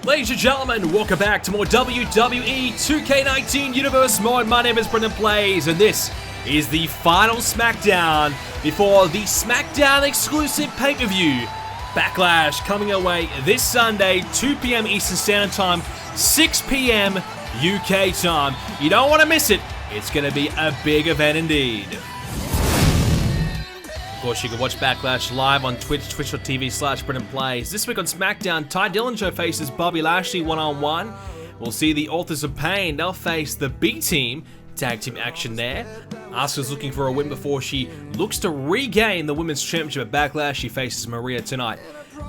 Ladies and gentlemen, welcome back to more WWE 2k19 Universe Mode. My name is BrendenPlayz, and this is the final Smackdown before the Smackdown exclusive pay-per-view. Backlash coming our way this Sunday, 2 p.m. Eastern Standard Time, 6 p.m. UK time. You don't want to miss it. It's going to be a big event indeed. Of course, you can watch Backlash live on Twitch, twitch.tv/BrendenPlayz. This week on Smackdown, Ty Dillinger faces Bobby Lashley one-on-one. We'll see the Authors of Pain. They'll face the B-Team. Tag team action there. Asuka's looking for a win before she looks to regain the Women's Championship at Backlash. She faces Maria tonight.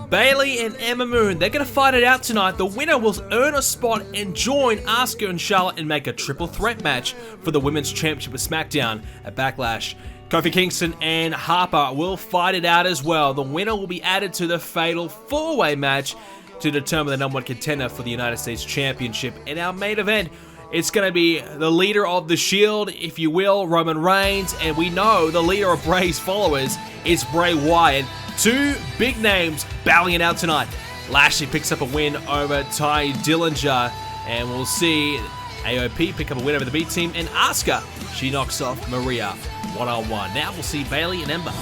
Bayley and Ember Moon, they're going to fight it out tonight. The winner will earn a spot and join Asuka and Charlotte and make a triple threat match for the Women's Championship at Smackdown at Backlash. Kofi Kingston and Harper will fight it out as well. The winner will be added to the fatal four-way match to determine the number one contender for the United States Championship. In our main event, it's going to be the leader of the Shield, if you will, Roman Reigns, and we know the leader of Bray's followers is Bray Wyatt. Two big names battling it out tonight. Lashley picks up a win over Ty Dillinger, and we'll see AOP pick up a win over the B team, and Asuka, she knocks off Maria one-on-one. Now we'll see Bayley and Ember.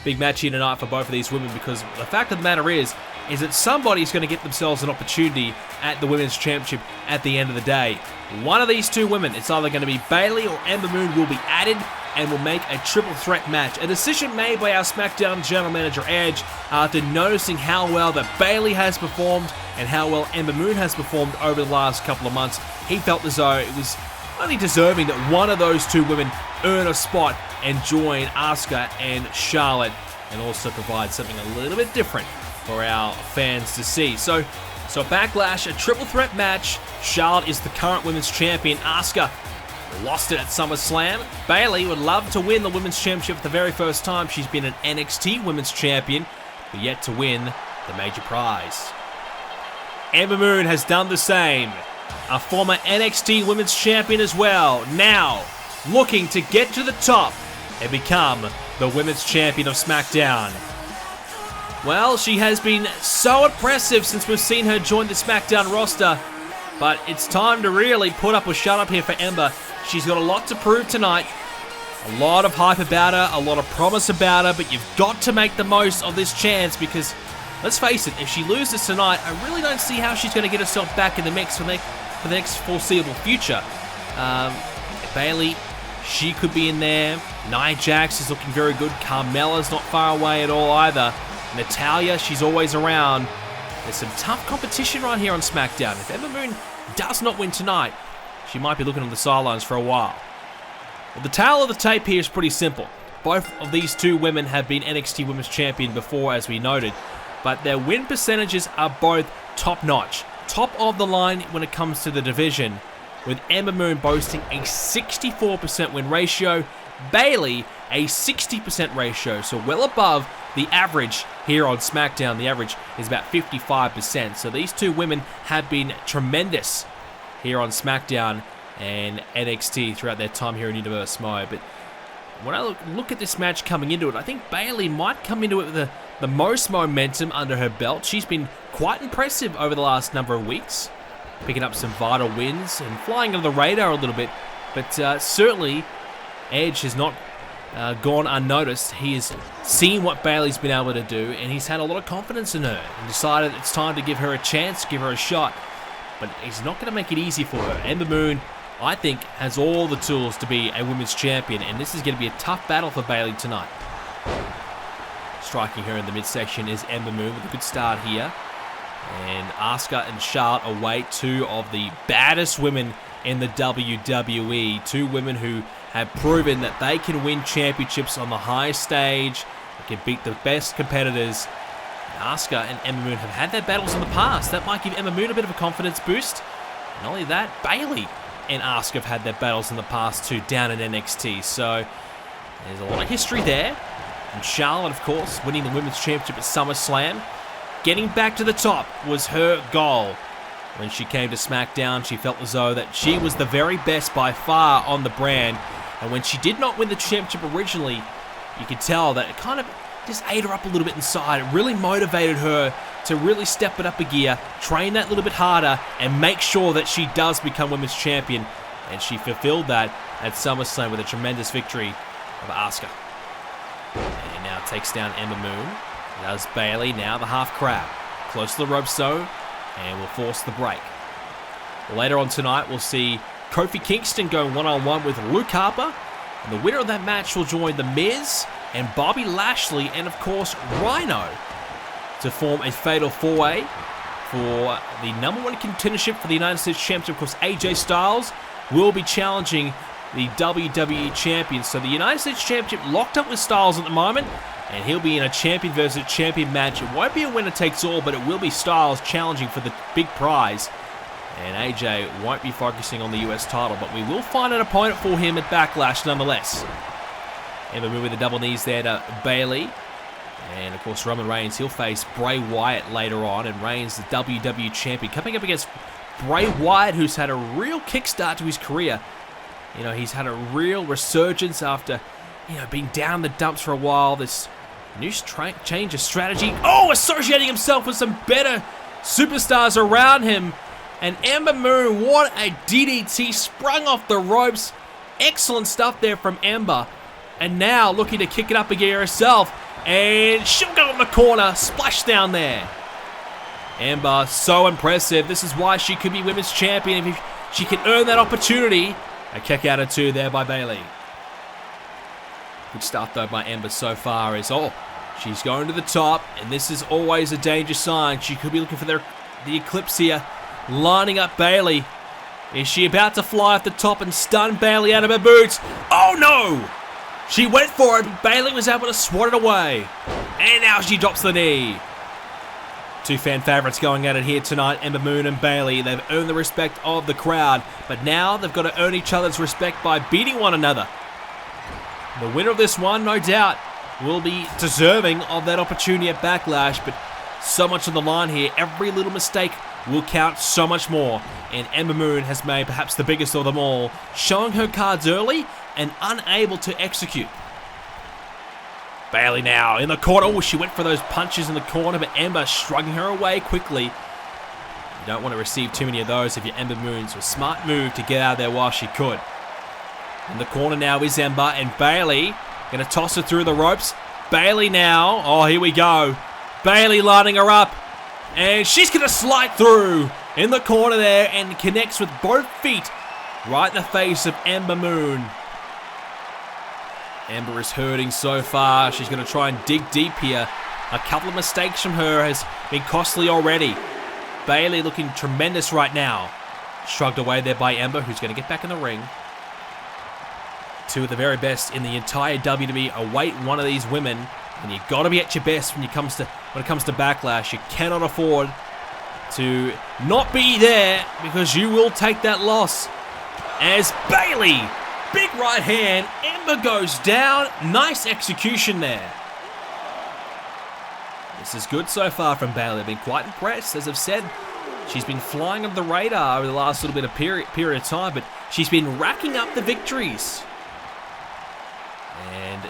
Big match here tonight for both of these women, because the fact of the matter is that somebody's going to get themselves an opportunity at the Women's Championship at the end of the day. One of these two women, it's either going to be Bayley or Ember Moon, will be added and will make a triple threat match. A decision made by our SmackDown General Manager Edge after noticing how well that Bayley has performed and how well Ember Moon has performed over the last couple of months. He felt as though it was only deserving that one of those two women earn a spot and join Asuka and Charlotte, and also provide something a little bit different for our fans to see. So Backlash, a triple threat match. Charlotte is the current women's champion. Asuka lost it at SummerSlam. Bayley would love to win the women's championship for the very first time. She's been an NXT women's champion, but yet to win the major prize. Ember Moon has done the same. A former NXT women's champion as well. Now looking to get to the top and become the women's champion of SmackDown. Well, she has been so impressive since we've seen her join the SmackDown roster, but it's time to really put up or shut up here for Ember. She's got a lot to prove tonight. A lot of hype about her, a lot of promise about her, but you've got to make the most of this chance, because let's face it, if she loses tonight, I really don't see how she's going to get herself back in the mix for the next foreseeable future. Bayley, she could be in there. Nia Jax is looking very good. Carmella's not far away at all either. Natalya, she's always around. There's some tough competition right here on SmackDown. If Ember Moon does not win tonight, she might be looking on the sidelines for a while. Well, the tale of the tape here is pretty simple. Both of these two women have been NXT Women's Champion before, as we noted, but their win percentages are both top-notch. Top of the line when it comes to the division, with Ember Moon boasting a 64% win ratio, Bayley a 60% ratio, so well above the average here on SmackDown. The average is about 55%, so these two women have been tremendous here on SmackDown and NXT throughout their time here in Universe Mode. But when I look at this match coming into it, I think Bayley might come into it with the most momentum under her belt. She's been quite impressive over the last number of weeks, picking up some vital wins and flying under the radar a little bit, but certainly Edge has not gone unnoticed. He has seen what Bayley's been able to do, and he's had a lot of confidence in her and decided it's time to give her a chance, give her a shot. But he's not going to make it easy for her. Ember Moon, I think, has all the tools to be a women's champion, and this is going to be a tough battle for Bayley tonight. Striking her in the midsection is Ember Moon with a good start here. And Asuka and Charlotte await two of the baddest women in the WWE. Two women who have proven that they can win championships on the highest stage. They can beat the best competitors. Asuka and Ember Moon have had their battles in the past. That might give Ember Moon a bit of a confidence boost. Not only that, Bayley and Asuka have had their battles in the past too down in NXT. So there's a lot of history there. And Charlotte, of course, winning the Women's Championship at SummerSlam. Getting back to the top was her goal. When she came to SmackDown, she felt as though that she was the very best by far on the brand. And when she did not win the championship originally, you could tell that it kind of just ate her up a little bit inside. It really motivated her to really step it up a gear, train that little bit harder, and make sure that she does become Women's Champion. And she fulfilled that at SummerSlam with a tremendous victory of Asuka. And now takes down Ember Moon. Does Bayley, now the half crab. Close to the ropes though, and will force the break. Later on tonight, we'll see Kofi Kingston going one-on-one with Luke Harper. And the winner of that match will join The Miz and Bobby Lashley and, of course, Rhino to form a fatal four-way for the #1 contendership for the United States Championship. Of course, AJ Styles will be challenging the WWE Champion. So the United States Championship locked up with Styles at the moment, and he'll be in a champion versus champion match. It won't be a winner-takes-all, but it will be Styles challenging for the big prize. And AJ won't be focusing on the US title, but we will find an opponent for him at Backlash nonetheless. Ember moving the double knees there to Bayley. And, of course, Roman Reigns, he'll face Bray Wyatt later on. And Reigns, the WWE Champion, coming up against Bray Wyatt, who's had a real kickstart to his career. You know, he's had a real resurgence after, you know, being down the dumps for a while. This new change of strategy. Oh, associating himself with some better superstars around him. And Ember Moon, what a DDT, sprung off the ropes. Excellent stuff there from Ember. And now looking to kick it up a gear herself. And she'll go in the corner, splash down there. Ember, so impressive. This is why she could be Women's Champion if she can earn that opportunity. A kick out of two there by Bayley. Good stuff though by Ember so far is, oh, she's going to the top, and this is always a danger sign. She could be looking for the eclipse here. Lining up Bayley. Is she about to fly off the top and stun Bayley out of her boots? Oh no! She went for it, but Bayley was able to swat it away. And now she drops the knee. Two fan favorites going at it here tonight, Ember Moon and Bayley. They've earned the respect of the crowd, but now they've got to earn each other's respect by beating one another. The winner of this one, no doubt, will be deserving of that opportunity at Backlash, but so much on the line here. Every little mistake will count so much more, and Ember Moon has made perhaps the biggest of them all, showing her cards early and unable to execute. Bayley now in the corner. Oh, she went for those punches in the corner, but Ember shrugging her away quickly. You don't want to receive too many of those if you're Ember Moon, so a smart move to get out of there while she could. In the corner now is Ember, and Bayley going to toss her through the ropes. Bayley now, oh, here we go. Bayley lining her up, and she's going to slide through in the corner there and connects with both feet right in the face of Ember Moon. Ember is hurting so far. She's going to try and dig deep here. A couple of mistakes from her has been costly already. Bayley looking tremendous right now. Shrugged away there by Ember, who's going to get back in the ring. Two of the very best in the entire WWE await one of these women, and you've got to be at your best when it comes to Backlash. You cannot afford to not be there, because you will take that loss. As Bayley, big right hand, Ember goes down. Nice execution there. This is good so far from Bayley. I've been quite impressed. As I've said, she's been flying under the radar over the last little bit of period of time, but she's been racking up the victories. And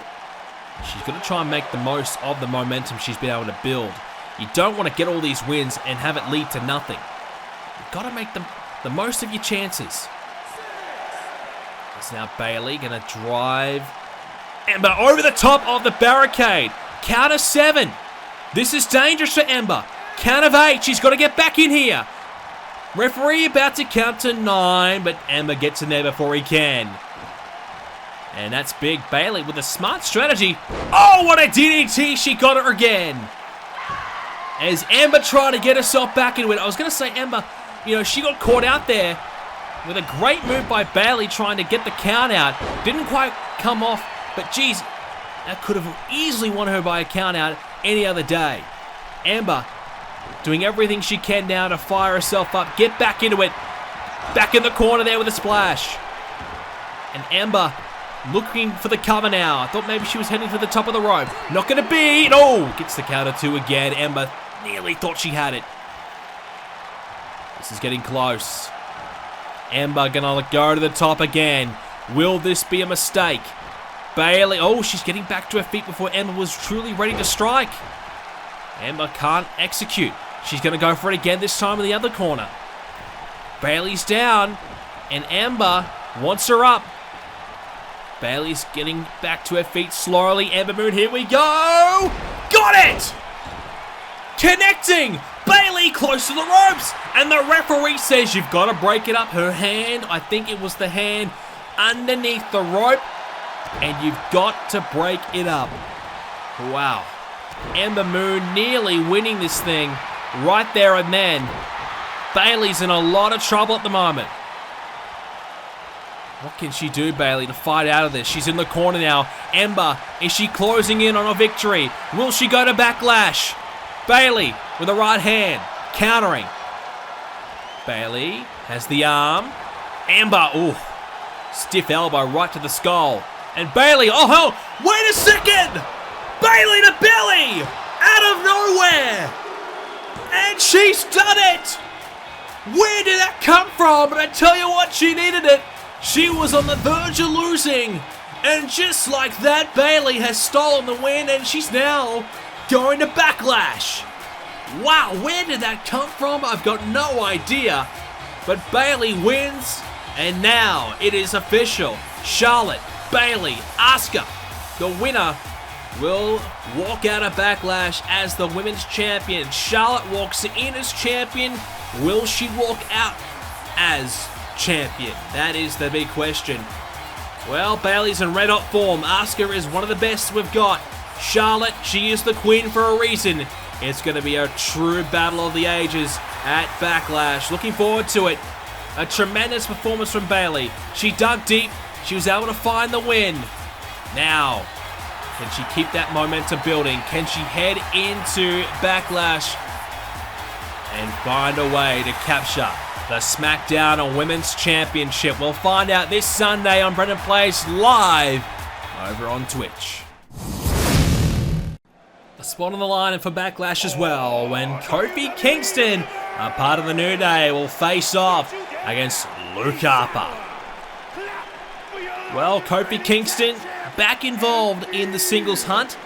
she's going to try and make the most of the momentum she's been able to build. You don't want to get all these wins and have it lead to nothing. You've got to make the most of your chances. It's now Bayley going to drive Ember over the top of the barricade. Count of 7. This is dangerous for Ember. Count of 8. She's got to get back in here. Referee about to count to 9, but Ember gets in there before he can. And that's big. Bayley with a smart strategy. Oh, what a DDT. She got her again. As Ember trying to get herself back into it. I was going to say Ember, you know, she got caught out there with a great move by Bayley trying to get the count out. Didn't quite come off, but geez, that could have easily won her by a count out any other day. Ember doing everything she can now to fire herself up, get back into it. Back in the corner there with a splash. And Ember looking for the cover now. I thought maybe she was heading to the top of the rope. Not going to be. Oh, gets the counter 2 again. Ember nearly thought she had it. This is getting close. Ember going to go to the top again. Will this be a mistake? Bayley. Oh, she's getting back to her feet before Ember was truly ready to strike. Ember can't execute. She's going to go for it again, this time in the other corner. Bayley's down, and Ember wants her up. Bayley's getting back to her feet slowly. Ember Moon, here we go! Got it! Connecting! Bayley close to the ropes, and the referee says you've got to break it up. Her hand, I think it was the hand underneath the rope, and you've got to break it up. Wow. Ember Moon nearly winning this thing right there and then. Bayley's in a lot of trouble at the moment. What can she do, Bayley, to fight out of this? She's in the corner now. Ember, is she closing in on a victory? Will she go to Backlash? Bayley with the right hand, countering. Bayley has the arm. Ember, ooh, stiff elbow right to the skull. And Bayley, oh hell, wait a second! Bayley to belly! Out of nowhere! And she's done it! Where did that come from? But I tell you what, she needed it. She was on the verge of losing. And just like that, Bayley has stolen the win, and she's now going to Backlash. Wow, where did that come from? I've got no idea. But Bayley wins, and now it is official. Charlotte, Bayley, Asuka, the winner, will walk out of Backlash as the women's champion. Charlotte walks in as champion. Will she walk out as champion? That is the big question. Well, Bayley's in red hot form. Asuka is one of the best we've got. Charlotte, she is the queen for a reason. It's going to be a true battle of the ages at Backlash. Looking forward to it. A tremendous performance from Bayley. She dug deep. She was able to find the win. Now, can she keep that momentum building? Can she head into Backlash and find a way to capture the Smackdown and Women's Championship? We'll find out this Sunday on BrendenPlayz live over on Twitch. A spot on the line for Backlash as well when Kofi Kingston, a part of the New Day, will face off against Luke Harper. Well, Kofi Kingston back involved in the singles hunt.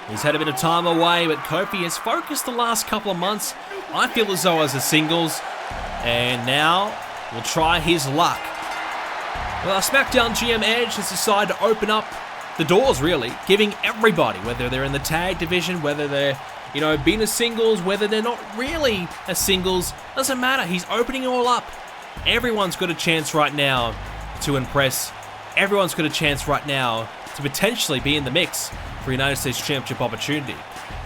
He's had a bit of time away, but Kofi has focused the last couple of months, I feel as though, as a singles, and now will try his luck. Well, our Smackdown GM Edge has decided to open up the doors, really, giving everybody, whether they're in the tag division, whether they're, being a singles, whether they're not really a singles, doesn't matter. He's opening it all up. Everyone's got a chance right now to impress. Everyone's got a chance right now to potentially be in the mix for a United States Championship opportunity.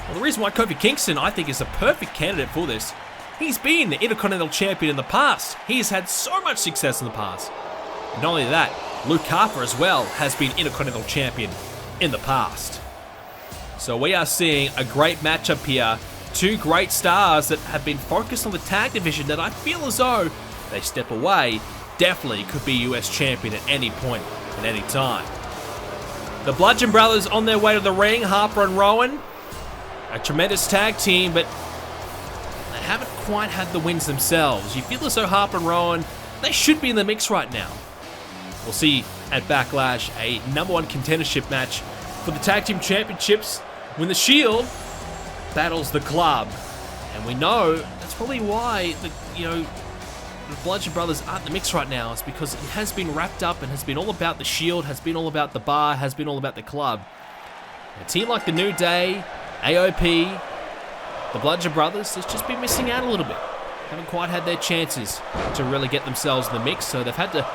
Well, the reason why Kofi Kingston, I think, is a perfect candidate for this, he's been the Intercontinental Champion in the past. He's had so much success in the past. And not only that, Luke Harper as well has been Intercontinental Champion in the past. So we are seeing a great matchup here. Two great stars that have been focused on the tag division that I feel as though they step away, definitely could be US Champion at any point, at any time. The Bludgeon Brothers on their way to the ring, Harper and Rowan. A tremendous tag team, but they haven't quite had the wins themselves. You feel as though Harper and Rowan, they should be in the mix right now. We'll see at Backlash a #1 contendership match for the Tag Team Championships when the Shield battles the Club. And we know that's probably why the Bludgeon Brothers aren't in the mix right now. It's because it has been wrapped up and has been all about the Shield, has been all about the Bar, has been all about the Club. A team like the New Day, AOP, the Bludgeon Brothers, has just been missing out a little bit. Haven't quite had their chances to really get themselves in the mix, so they've had to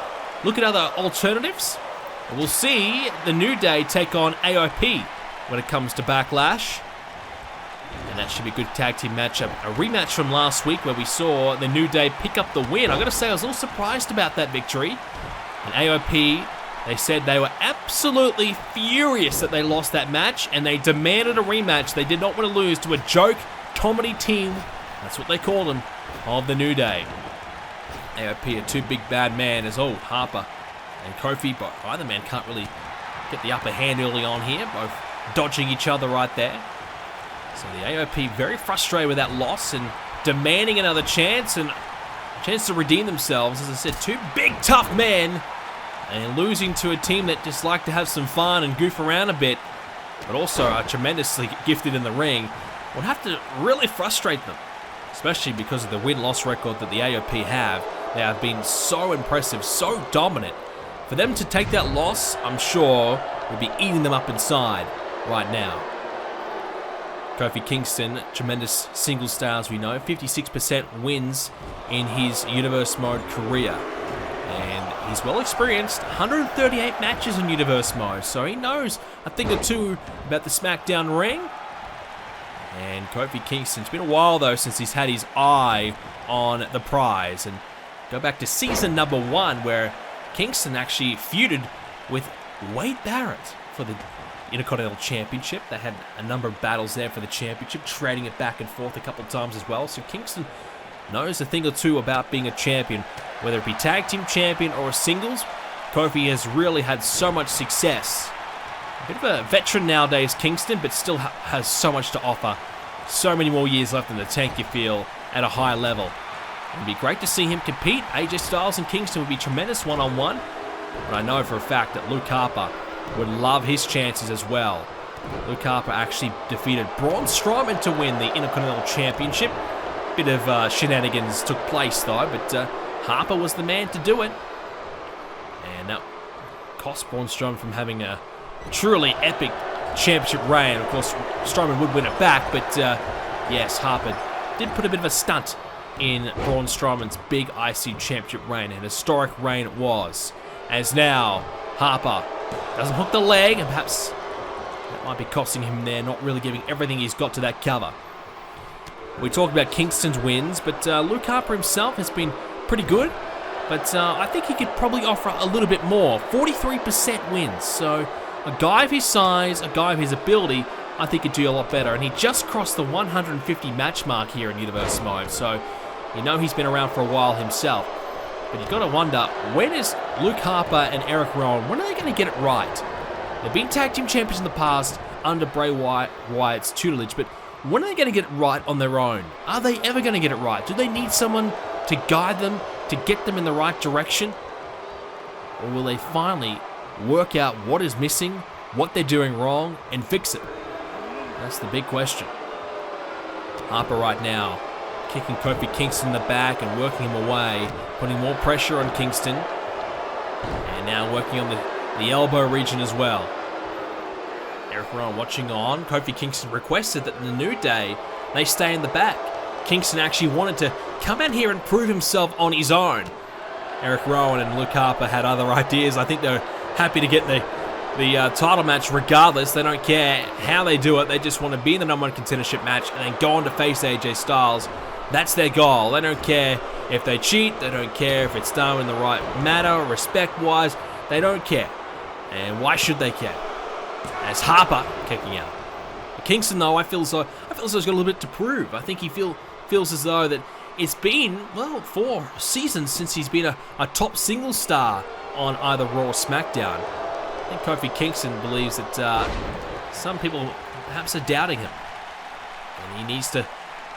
look at other alternatives. And we'll see the New Day take on AOP when it comes to Backlash. And that should be a good tag team matchup. A rematch from last week where we saw the New Day pick up the win. I gotta say, I was a little surprised about that victory. And AOP, they said they were absolutely furious that they lost that match, and they demanded a rematch. They did not want to lose to a joke comedy team, that's what they call them, of the New Day. AOP are two big bad men as Harper and Kofi, but either man can't really get the upper hand early on here, both dodging each other right there. So the AOP very frustrated with that loss and demanding another chance and a chance to redeem themselves. As I said, two big tough men and losing to a team that just like to have some fun and goof around a bit, but also are tremendously gifted in the ring, would have to really frustrate them, especially because of the win-loss record that the AOP have. They have been so impressive, so dominant. For them to take that loss, I'm sure, would be eating them up inside right now. Kofi Kingston, tremendous single star as we know, 56% wins in his Universe Mode career. And he's well experienced, 138 matches in Universe Mode, so he knows a thing or two about the Smackdown ring. And Kofi Kingston, it's been a while though since he's had his eye on the prize. And go back to season number 1 where Kingston actually feuded with Wade Barrett for the Intercontinental Championship. They had a number of battles there for the championship, trading it back and forth a couple of times as well. So Kingston knows a thing or two about being a champion, whether it be tag team champion or a singles. Kofi has really had so much success. A bit of a veteran nowadays, Kingston, but still has so much to offer. So many more years left in the tank, you feel, at a high level. It'd be great to see him compete. AJ Styles and Kingston would be tremendous one-on-one. But I know for a fact that Luke Harper would love his chances as well. Luke Harper actually defeated Braun Strowman to win the Intercontinental Championship. Bit of shenanigans took place though, but Harper was the man to do it. And that cost Braun Strowman from having a truly epic championship reign. Of course, Strowman would win it back, but yes, Harper did put a bit of a stunt in Braun Strowman's big IC championship reign. An historic reign it was. As now, Harper doesn't hook the leg, and perhaps that might be costing him there, not really giving everything he's got to that cover. We talked about Kingston's wins, but Luke Harper himself has been pretty good. But I think he could probably offer a little bit more. 43% wins, so a guy of his size, a guy of his ability, I think could do a lot better. And he just crossed the 150 match mark here in Universe Mode, so you know he's been around for a while himself. But you've got to wonder, when is Luke Harper and Eric Rowan, when are they going to get it right? They've been tag team champions in the past under Bray Wyatt's tutelage, but when are they going to get it right on their own? Are they ever going to get it right? Do they need someone to guide them, to get them in the right direction? Or will they finally work out what is missing, what they're doing wrong, and fix it? That's the big question. Harper right now kicking Kofi Kingston in the back and working him away, putting more pressure on Kingston. And now working on the elbow region as well. Eric Rowan watching on. Kofi Kingston requested that in the New Day, they stay in the back. Kingston actually wanted to come out here and prove himself on his own. Eric Rowan and Luke Harper had other ideas. I think they're happy to get the title match regardless. They don't care how they do it. They just want to be in the #1 contendership match and then go on to face AJ Styles. That's their goal. They don't care if they cheat. They don't care if it's done in the right manner, respect-wise. They don't care. And why should they care? As Harper kicking out. Kingston, though, I feel as though he's got a little bit to prove. I think he feels as though that it's been, well, 4 seasons since he's been a top single star on either Raw or SmackDown. I think Kofi Kingston believes that some people perhaps are doubting him. And he needs to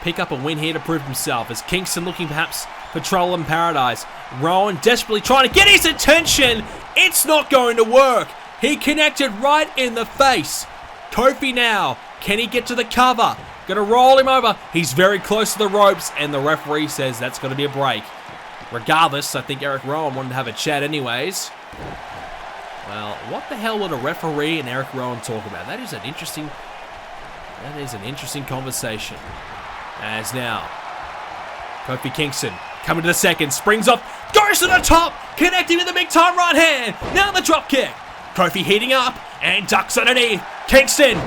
pick up a win here to prove himself. As Kingston looking perhaps for trouble in paradise. Rowan desperately trying to get his attention. It's not going to work. He connected right in the face. Kofi now. Can he get to the cover? Gonna roll him over. He's very close to the ropes, and the referee says that's gonna be a break. Regardless, I think Eric Rowan wanted to have a chat anyways. Well, what the hell would a referee and Eric Rowan talk about? That is an interesting conversation. As now, Kofi Kingston coming to the second, springs off, goes to the top, connecting with the big time right hand. Now the drop kick. Kofi heating up and ducks underneath. Kingston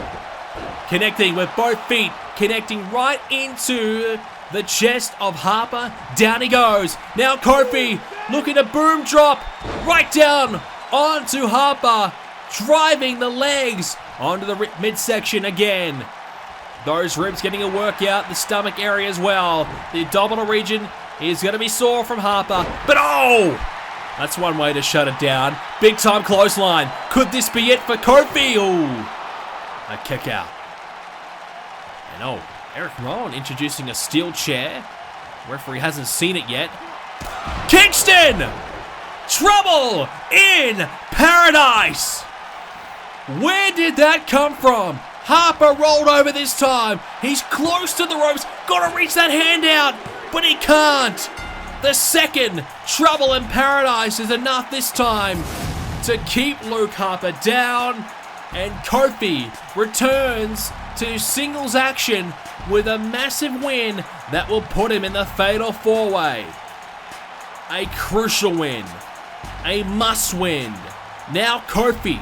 connecting with both feet, connecting right into the chest of Harper. Down he goes. Now Kofi looking to boom drop right down onto Harper, driving the legs onto the midsection again. Those ribs getting a workout, the stomach area as well. The abdominal region He's going to be sore from Harper. But oh! That's one way to shut it down. Big time clothesline. Could this be it for Kofi? Ooh. A kick out. And oh, Eric Rowan introducing a steel chair. Referee hasn't seen it yet. Kingston! Trouble in paradise! Where did that come from? Harper rolled over this time. He's close to the ropes. Gotta reach that hand out, but he can't. The second trouble in paradise is enough this time to keep Luke Harper down. And Kofi returns to singles action with a massive win that will put him in the Fatal 4-Way. A crucial win. A must win. Now Kofi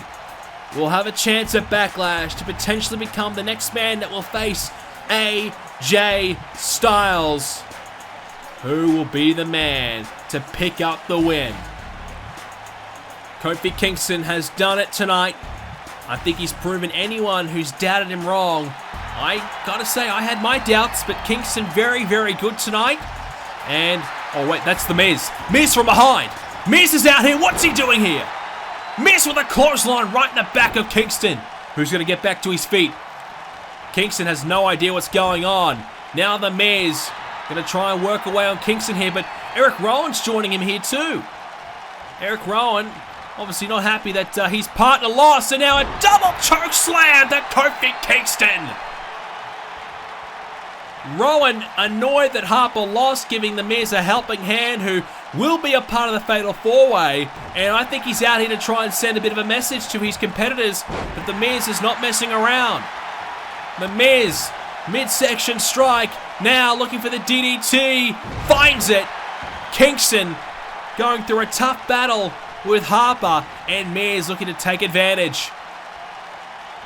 will have a chance at Backlash to potentially become the next man that will face AJ Styles. Who will be the man to pick up the win? Kofi Kingston has done it tonight. I think he's proven anyone who's doubted him wrong. I gotta say, I had my doubts, but Kingston very, very good tonight. And, oh wait, that's the Miz. Miz from behind. Miz is out here. What's he doing here? Miz with a clothesline right in the back of Kingston. Who's gonna get back to his feet? Kingston has no idea what's going on. Now the Miz gonna try and work away on Kingston here, but Eric Rowan's joining him here too. Eric Rowan obviously not happy that his partner lost, and now a double choke slam to Kofi Kingston. Rowan annoyed that Harper lost, giving the Miz a helping hand, who will be a part of the Fatal 4-Way, and I think he's out here to try and send a bit of a message to his competitors that the Miz is not messing around. The Miz, midsection strike, now looking for the DDT, finds it. Kingston going through a tough battle with Harper, and Miz looking to take advantage.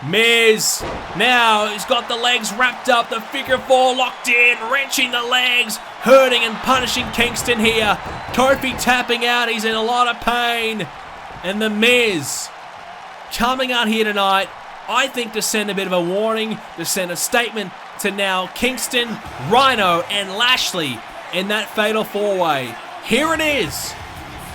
Miz, now he's got the legs wrapped up, the figure 4 locked in, wrenching the legs, hurting and punishing Kingston here. Kofi tapping out, he's in a lot of pain. And the Miz coming out here tonight, I think to send a bit of a warning, to send a statement to now Kingston, Rhino, and Lashley in that Fatal 4-Way. Here it is.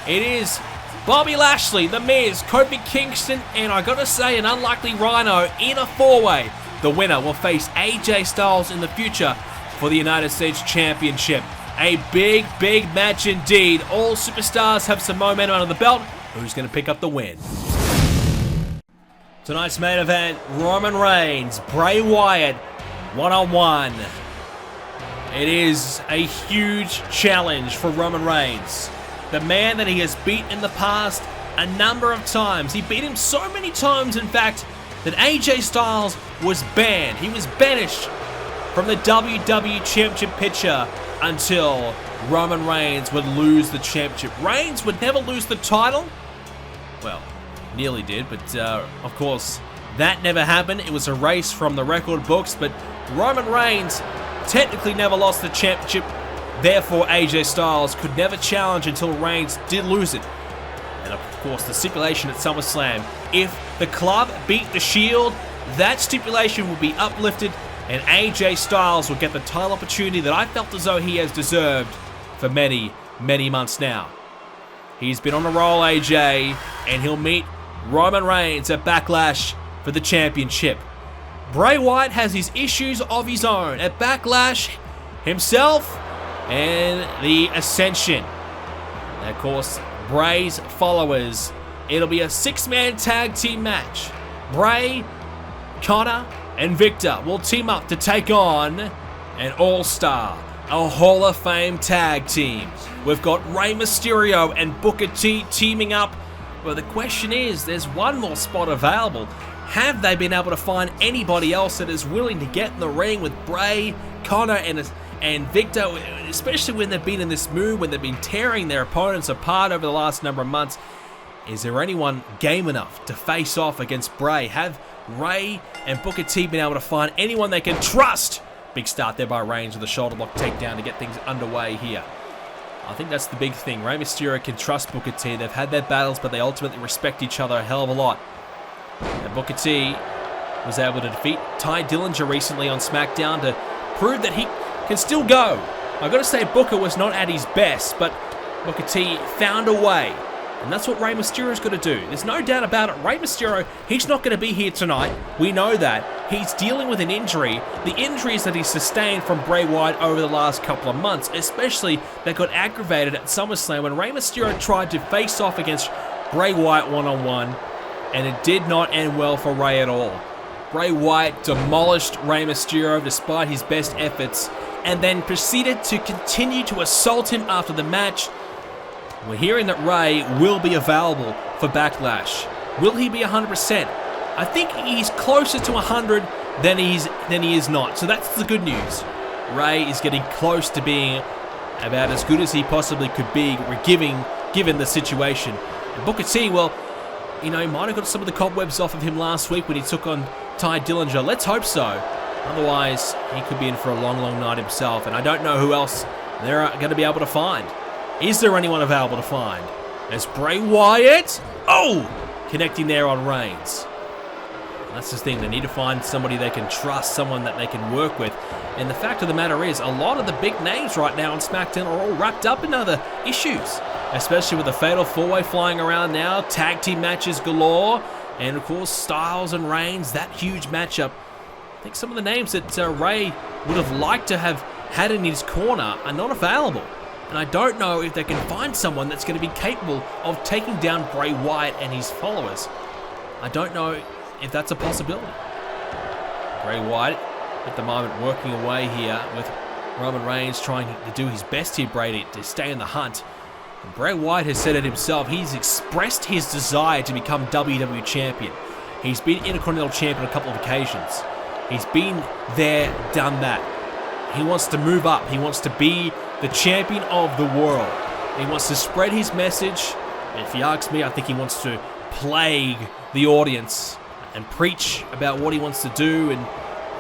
It is Bobby Lashley, The Miz, Kofi Kingston, and I gotta say an unlikely Rhino in a 4-Way. The winner will face AJ Styles in the future for the United States Championship. A big, big match indeed. All superstars have some momentum under the belt. Who's gonna pick up the win? Tonight's main event, Roman Reigns, Bray Wyatt, one-on-one. It is a huge challenge for Roman Reigns. The man that he has beat in the past a number of times. He beat him so many times, in fact, that AJ Styles was banned. He was banished from the WWE Championship picture until Roman Reigns would lose the championship. Reigns would never lose the title. Well, nearly did, but of course, that never happened. It was erased from the record books, but Roman Reigns technically never lost the championship. Therefore, AJ Styles could never challenge until Reigns did lose it. And of course, the stipulation at SummerSlam, if the club beat the Shield, that stipulation will be uplifted and AJ Styles will get the title opportunity that I felt as though he has deserved for many, many months now. He's been on a roll, AJ, and he'll meet Roman Reigns at Backlash for the championship. Bray Wyatt has his issues of his own at Backlash himself and the Ascension. And of course, Bray's followers. It'll be a 6-man tag team match. Bray, Connor, and Victor will team up to take on an all-star, a Hall of Fame tag team. We've got Rey Mysterio and Booker T teaming up. Well, the question is, there's one more spot available. Have they been able to find anybody else that is willing to get in the ring with Bray, Connor, and Victor, especially when they've been in this mood, when they've been tearing their opponents apart over the last number of months? Is there anyone game enough to face off against Bray? Have Rey and Booker T been able to find anyone they can trust? Big start there by Reigns with a shoulder block takedown to get things underway here. I think that's the big thing. Rey Mysterio can trust Booker T. They've had their battles, but they ultimately respect each other a hell of a lot. And Booker T was able to defeat Ty Dillinger recently on Smackdown to prove that he can still go. I've got to say Booker was not at his best, but Booker T found a way. And that's what Rey Mysterio's got to do. There's no doubt about it. Rey Mysterio, he's not going to be here tonight. We know that. He's dealing with an injury. The injuries that he sustained from Bray Wyatt over the last couple of months, especially that got aggravated at SummerSlam when Rey Mysterio tried to face off against Bray Wyatt one-on-one, and it did not end well for Rey at all. Bray Wyatt demolished Rey Mysterio despite his best efforts, and then proceeded to continue to assault him after the match. We're hearing that Rey will be available for Backlash. Will he be 100%? I think he's closer to 100 than he is not. So that's the good news. Rey is getting close to being about as good as he possibly could be, given the situation. And Booker T, well, you know, he might have got some of the cobwebs off of him last week when he took on Ty Dillinger. Let's hope so. Otherwise, he could be in for a long, long night himself. And I don't know who else they're going to be able to find. Is there anyone available to find? There's Bray Wyatt. Oh! Connecting there on Reigns. That's the thing. They need to find somebody they can trust, someone that they can work with. And the fact of the matter is, a lot of the big names right now on SmackDown are all wrapped up in other issues. Especially with the Fatal 4-Way flying around now. Tag team matches galore. And of course, Styles and Reigns. That huge matchup. I think some of the names that Rey would have liked to have had in his corner are not available. And I don't know if they can find someone that's going to be capable of taking down Bray Wyatt and his followers. I don't know if that's a possibility. Bray Wyatt at the moment working away here with Roman Reigns trying to do his best here, Brady, to stay in the hunt. And Bray Wyatt has said it himself. He's expressed his desire to become WWE Champion. He's been Intercontinental Champion on a couple of occasions. He's been there, done that. He wants to move up. He wants to be the champion of the world. He wants to spread his message. And if you ask me, I think he wants to plague the audience and preach about what he wants to do, and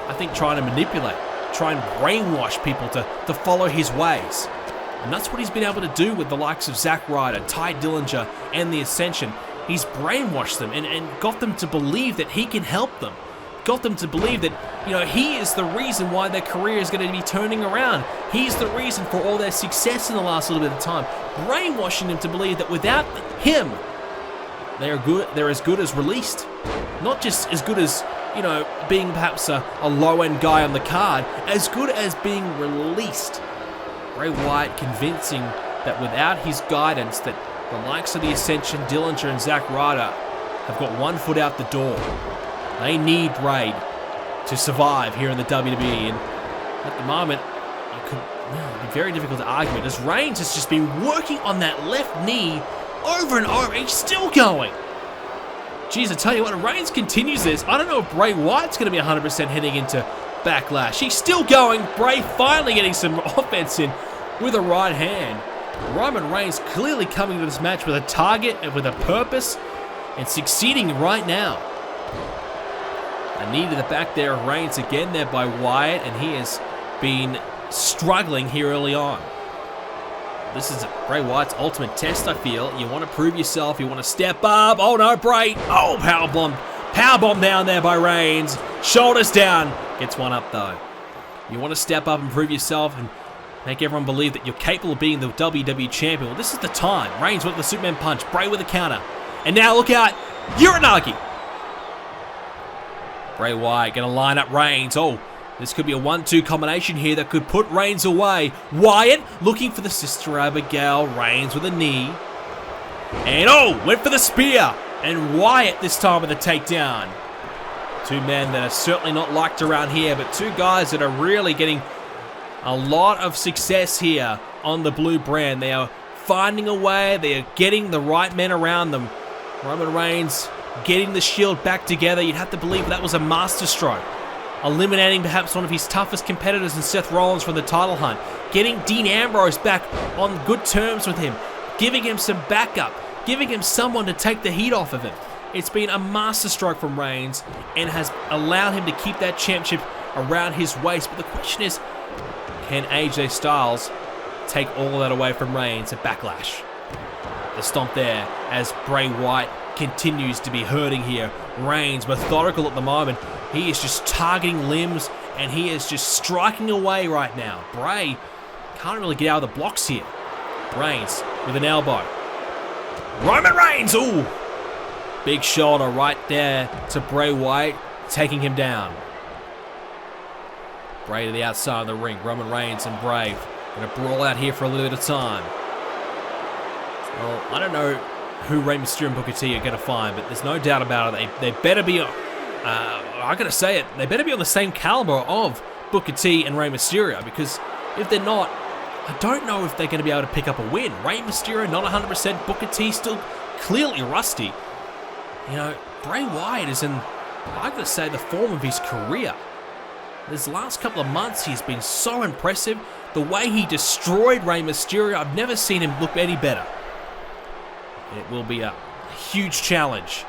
I think trying to manipulate, try and brainwash people to follow his ways. And that's what he's been able to do with the likes of Zack Ryder, Ty Dillinger, and The Ascension. He's brainwashed them and got them to believe that he can help them. Got them to believe that, you know, he is the reason why their career is going to be turning around. He's the reason for all their success in the last little bit of time. Brainwashing them to believe that without him, they're as good as released. Not just as good as, you know, being perhaps a low-end guy on the card, as good as being released. Bray Wyatt convincing that without his guidance, that the likes of The Ascension, Dillinger, and Zack Ryder have got one foot out the door. They need Bray to survive here in the WWE, and at the moment, it could be very difficult to argue it, as Reigns has just been working on that left knee over and over. He's still going. Jeez, I tell you what, Reigns continues this. I don't know if Bray Wyatt's going to be 100% heading into Backlash. He's still going. Bray finally getting some offense in with a right hand. Roman Reigns clearly coming to this match with a target and with a purpose, and succeeding right now. A knee to the back there of Reigns again there by Wyatt, and he has been struggling here early on. This is Bray Wyatt's ultimate test, I feel. You want to prove yourself, you want to step up. Oh no, Bray! Oh, powerbomb down there by Reigns. Shoulders down. Gets one up though. You want to step up and prove yourself and make everyone believe that you're capable of being the WWE Champion. Well, this is the time. Reigns with the Superman punch, Bray with a counter. And now look out, Uranagi. Bray Wyatt going to line up Reigns. Oh, this could be a 1-2 combination here that could put Reigns away. Wyatt looking for the Sister Abigail. Reigns with a knee. And oh, went for the spear. And Wyatt this time with a takedown. Two men that are certainly not liked around here, but two guys that are really getting a lot of success here on the blue brand. They are finding a way. They are getting the right men around them. Roman Reigns getting the Shield back together. You'd have to believe that was a masterstroke. Eliminating perhaps one of his toughest competitors in Seth Rollins from the title hunt. Getting Dean Ambrose back on good terms with him. Giving him some backup. Giving him someone to take the heat off of him. It's been a masterstroke from Reigns and has allowed him to keep that championship around his waist. But the question is, can AJ Styles take all of that away from Reigns at Backlash? The stomp there as Bray Wyatt continues to be hurting here. Reigns methodical at the moment. He is just targeting limbs and he is just striking away right now. Bray Can't really get out of the blocks here. Reigns with an elbow. Roman Reigns! Ooh! Big shoulder right there to Bray Wyatt, taking him down. Bray to the outside of the ring. Roman Reigns and Bray going to brawl out here for a little bit of time. Well, I don't know who Rey Mysterio and Booker T are going to find, but there's no doubt about it. They better be, I gotta say it, they better be on the same caliber of Booker T and Rey Mysterio, because if they're not, I don't know if they're going to be able to pick up a win. Rey Mysterio not 100%, Booker T still clearly rusty. You know, Bray Wyatt is in, I gotta say, the form of his career. This last couple of months, he's been so impressive. The way he destroyed Rey Mysterio, I've never seen him look any better. It will be a huge challenge.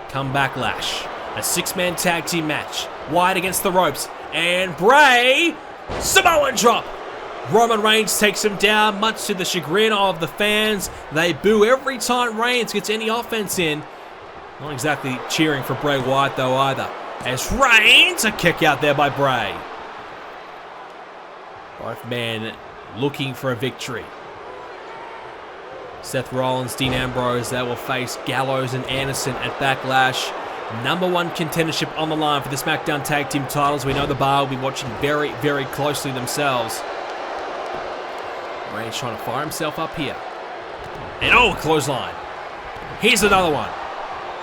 Come Backlash. A 6-man tag team match. Wyatt against the ropes. And Bray, Samoan drop. Roman Reigns takes him down, much to the chagrin of the fans. They boo every time Reigns gets any offense in. Not exactly cheering for Bray Wyatt though either. As Reigns, a kick out there by Bray. Both men looking for a victory. Seth Rollins, Dean Ambrose, they will face Gallows and Anderson at Backlash. #1 contendership on the line for the Smackdown Tag Team titles. We know the bar will be watching very, very closely themselves. Reigns trying to fire himself up here. And oh, clothesline. Here's another one.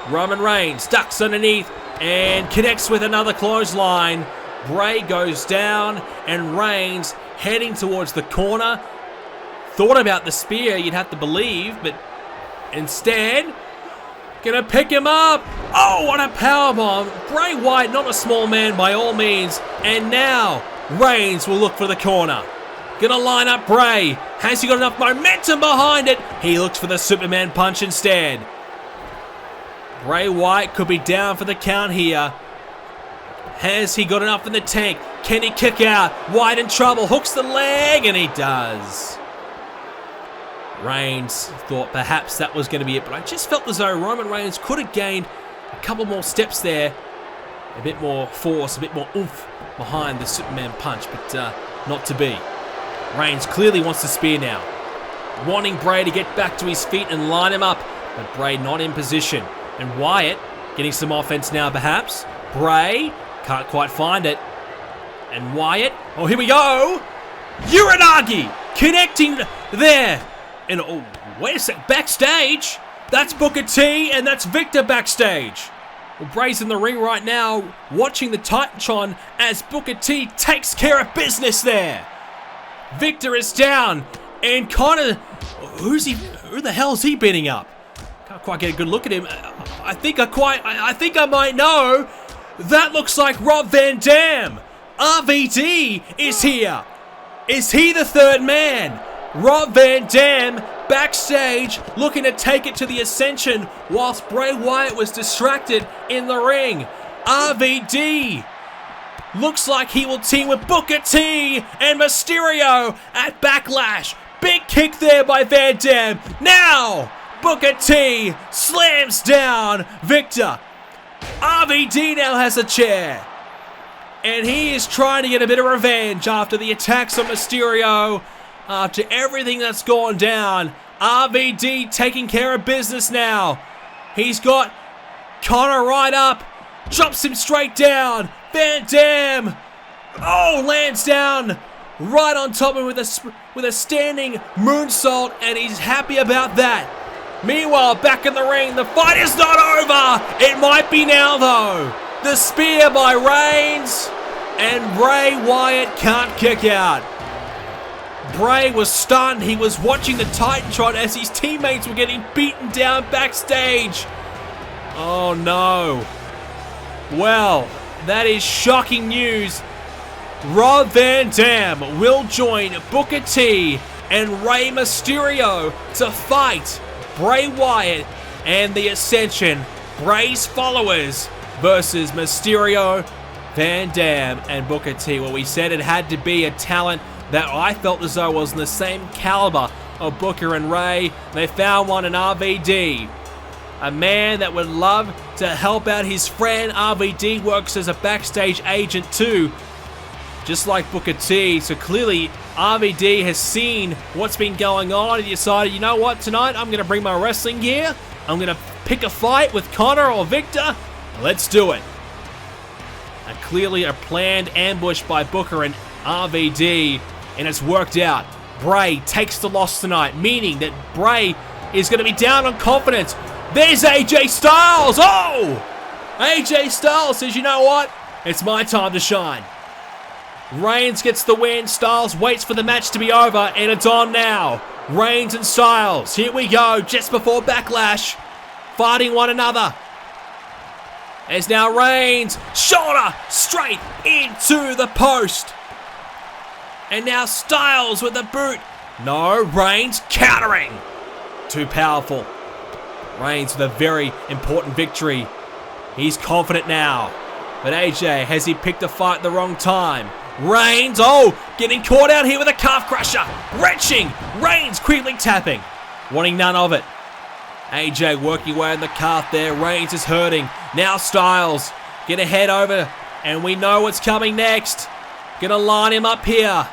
Roman Reigns ducks underneath and connects with another clothesline. Bray goes down and Reigns heading towards the corner. Thought about the spear, you'd have to believe, but instead, gonna pick him up. Oh, what a powerbomb. Bray Wyatt, not a small man by all means. And now, Reigns will look for the corner. Gonna line up Bray. Has he got enough momentum behind it? He looks for the Superman punch instead. Bray Wyatt could be down for the count here. Has he got enough in the tank? Can he kick out? Wyatt in trouble. Hooks the leg, and he does. Reigns thought perhaps that was going to be it, but I just felt as though Roman Reigns could have gained a couple more steps there. A bit more force, a bit more oomph behind the Superman punch, but not to be. Reigns clearly wants the spear now. Wanting Bray to get back to his feet and line him up, but Bray not in position. And Wyatt getting some offense now perhaps. Bray can't quite find it. And Wyatt, oh here we go! Uranagi connecting there. And oh, wait a sec, backstage? That's Booker T and that's Victor backstage. Well, Bray's in the ring right now, watching the Titantron as Booker T takes care of business there. Victor is down, and Connor, who the hell's he beating up? Can't quite get a good look at him. I think I might know. That looks like Rob Van Dam. RVD is here. Is he the third man? Rob Van Dam backstage looking to take it to the Ascension whilst Bray Wyatt was distracted in the ring. RVD looks like he will team with Booker T and Mysterio at Backlash. Big kick there by Van Dam. Now Booker T slams down Victor. RVD now has a chair. And he is trying to get a bit of revenge after the attacks on Mysterio. After everything that's gone down, RVD taking care of business now. He's got Connor right up, drops him straight down. Van Dam, oh, lands down right on top of him with a standing moonsault, and he's happy about that. Meanwhile, back in the ring, the fight is not over. It might be now, though. The spear by Reigns, and Bray Wyatt can't kick out. Bray was stunned. He was watching the Titantron as his teammates were getting beaten down backstage. Oh no. Well, that is shocking news. Rob Van Dam will join Booker T and Rey Mysterio to fight Bray Wyatt and the Ascension. Bray's followers versus Mysterio, Van Dam, and Booker T. Well, we said it had to be a talent that I felt as though was in the same caliber of Booker and Ray. They found one in RVD. A man that would love to help out his friend. RVD works as a backstage agent too. just like Booker T. So clearly, RVD has seen what's been going on and he decided, you know what, tonight I'm going to bring my wrestling gear. I'm going to pick a fight with Connor or Victor. Let's do it. And clearly a planned ambush by Booker and RVD, and it's worked out. Bray takes the loss tonight, meaning that Bray is going to be down on confidence. There's AJ Styles. Oh! AJ Styles says, you know what? It's my time to shine. Reigns gets the win. Styles waits for the match to be over, and it's on now. Reigns and Styles. Here we go, just before Backlash. Fighting one another. There's now Reigns. Shoulder straight into the post. And now Styles with a boot. No, Reigns countering. Too powerful. Reigns with a very important victory. He's confident now. But AJ, has he picked a fight at the wrong time? Reigns, oh, getting caught out here with a calf crusher. Wrenching. Reigns quickly tapping. Wanting none of it. AJ working away on the calf there. Reigns is hurting. Now Styles. Gonna head over. And we know what's coming next. Gonna line him up here.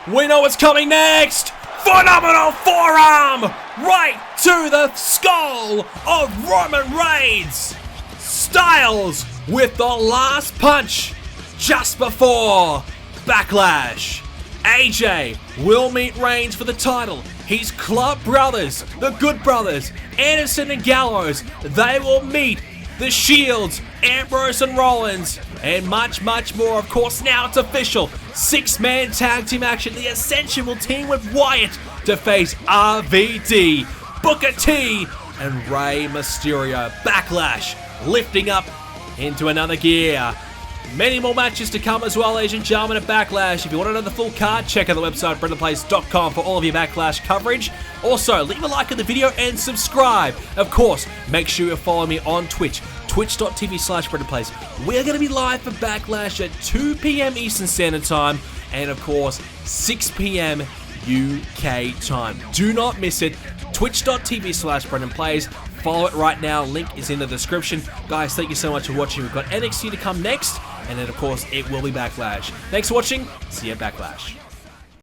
We know what's coming next. Phenomenal forearm. Right to the skull of Roman Reigns. Styles with the last punch just before Backlash. AJ will meet Reigns for the title. His club brothers, the Good Brothers, Anderson and Gallows, they will meet the Shields, Ambrose and Rollins, and much, much more. Of course, now it's official. 6-man tag team action. The Ascension will team with Wyatt to face RVD, Booker T, and Rey Mysterio. Backlash lifting up into another gear. Many more matches to come as well, ladies and gentlemen, at Backlash. If you want to know the full card, check out the website, BrendenPlayz.com, for all of your Backlash coverage. Also, leave a like on the video and subscribe. Of course, make sure you follow me on Twitch, twitch.tv/BrendenPlayz. We're going to be live for Backlash at 2 p.m. Eastern Standard Time, and of course, 6 p.m. UK time. Do not miss it. Twitch.tv/BrendenPlayz. Follow it right now. Link is in the description. Guys, thank you so much for watching. We've got NXT to come next, and then, of course, it will be Backlash. Thanks for watching. See you at Backlash.